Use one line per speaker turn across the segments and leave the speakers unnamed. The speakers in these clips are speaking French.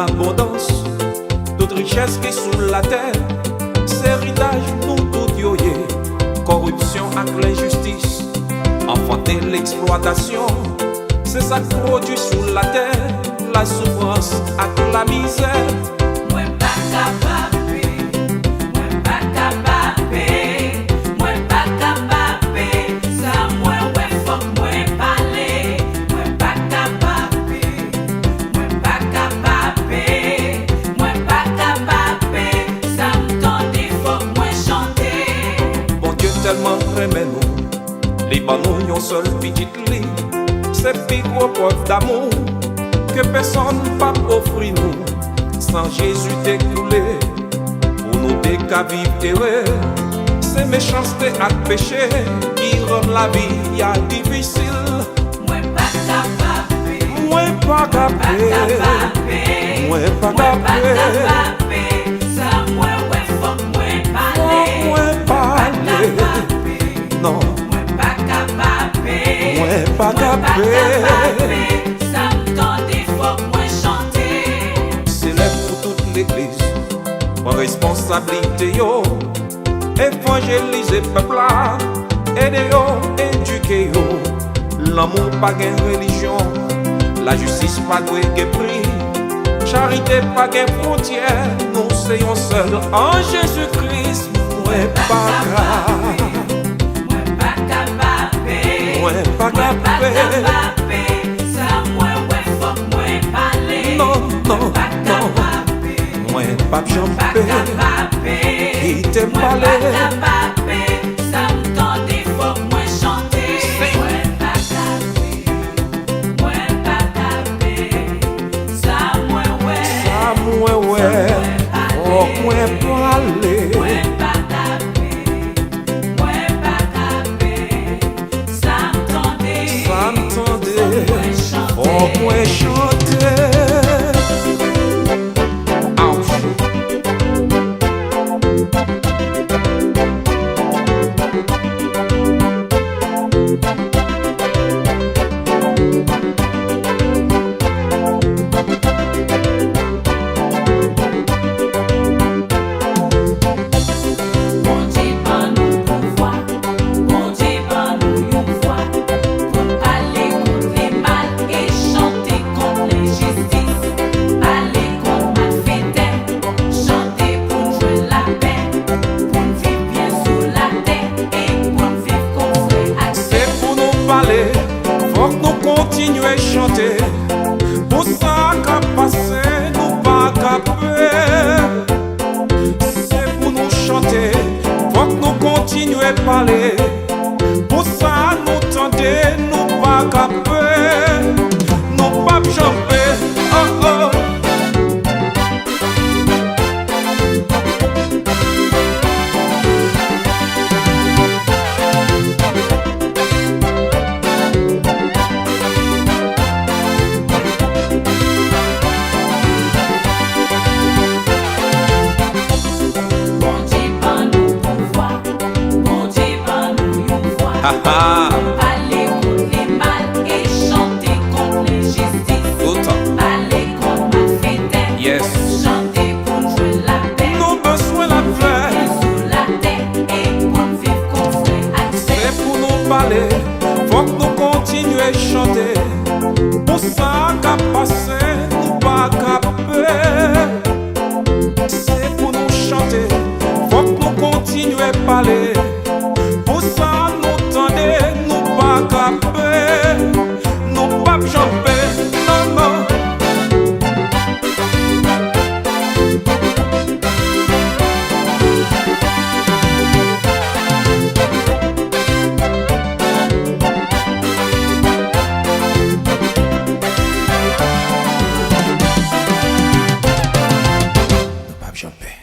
abondance. Toute richesse qui est sous la terre, c'est héritage nous tout yoye. Corruption avec l'injustice, enfanter l'exploitation, c'est ça qui produit sous la terre, la souffrance avec la misère.
Moi pas capable, moi pas capable, moi pas capable, ça moi ouais faut moi parler, moi pas capable, moi pas capable, moi pas capable, ça me tente faut moi chanter.
Bon Dieu tellement aimé nous, les nous yon seul petite lit, c'est plus gros preuve d'amour que personne pas offrir nous. Sans Jésus découlé, pour nous qu'à vivre heureux, c'est méchanceté à péché qui rend la vie à difficile.
Moi pas capable,
Moi pas capable, moi pas capable,
ça moi ouais faut moi parler,
moi parler, non,
moi pas capable,
moi pas capable.
ça me tente faut moi chanter.
Célèbre pour toute l'église, en responsabilité yo, évangéliser peuple là, aider yo, éduquer yo. L'amour pas gain religion, la justice pas doué gain prix, charité pas gain frontière, nous soyons seuls en Jésus-Christ. Moi pas grave,
Moi pas capable,
moi pas capable,
ça moi ouais faut moi parler,
non, non,
pas
non,
capable,
moi pas
pas
jamper,
capable,
qui t'aime
moi
parler.
pas capable, ça me tente faut moi chanter. Moi pas capable, moi pas capable, ça moi ouais,
Ah, moi, ouais, oh, moi, parler.
moi pas capable, moi pas capable, ça me tente,
Ça m'entendait,
moi chanter.
oh, moi, chanter. Ouch.
Bon Dieu ban nous pouvoir, bon Dieu ban nous une voix, pour parler contre les mal et chanter contre l'injustice, parler contre ma fidèle, chanter pour jouer la paix, pour vivre bien sous la terre et pour vivre comme frère.
C'est pour nous parler, faut que nous continuions à chanter. Pour ça qu'a passé, nous pas capé. C'est pour nous chanter, faut que nous continuions à parler. Pour ça nous tenter, nous pas capé. Nous pas jamper, oh oh.
Bon Dieu ban nous pouvoir, bon Dieu ban nous une voix.
Ha ha,
Parler contre les mal et chanter contre l'injustice.
tout le temps.
Parler contre ma fidèle.
Yes.
Chanter pour jouer la paix.
Nous besoin la paix.
Bien sous la terre et pour vivre comme frère.
C'est pour nous parler, faut que nous continuions à chanter. Pour ça qu'a passé, nous pas capé. C'est pour nous chanter, faut que nous continuions à parler. Pour ça nous tendez, nous pas capé. Nous pas jamper, non, non. Nous pas jamper.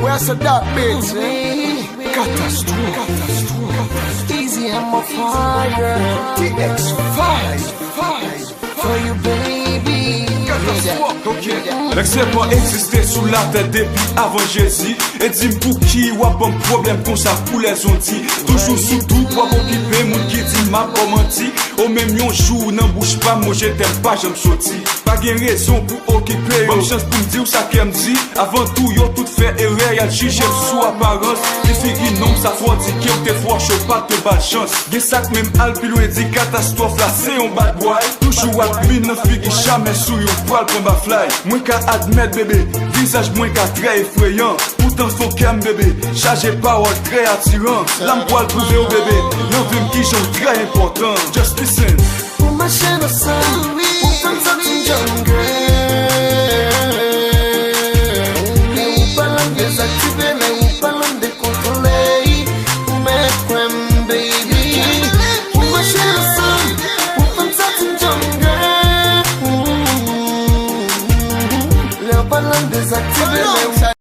Where's the dark bits, eh? Catastrophe. Easy and my fire. TX5. For you, baby. Catastrophe.
L'expert existait sous la tête depuis avant Jésus. Et dis pour qui ou a bon problème comme ça pour les ontis. Toujours sous tout pour occuper moun qui dit m'a pas menti. Au même yon jour n'en bouge pas moi je t'aime pas j'aime sorti. Pas gain raison pour occuper. Bonne chance pour me dire ça qu'elle me dit. Avant tout yo tout fait erreur y'a jugé sous apparence. Les filles qui n'ont ça faut dire qu'ils te fort chaud pas de bad chance. Gen sac même al plus loin dit catastrophe là c'est un bad boy. Toujours à pluie neuf filles qui jamais sous yon poil pour ma fly. Moins qu'à admettre bébé, visage moins qu'à très effrayant. Pourtant faut qu'elle bébé, chargé parole très attirant. L'âme poil prouvé au bébé, y'en veut qui j'en très important. Just listen.
Pour ma chaîne au sol.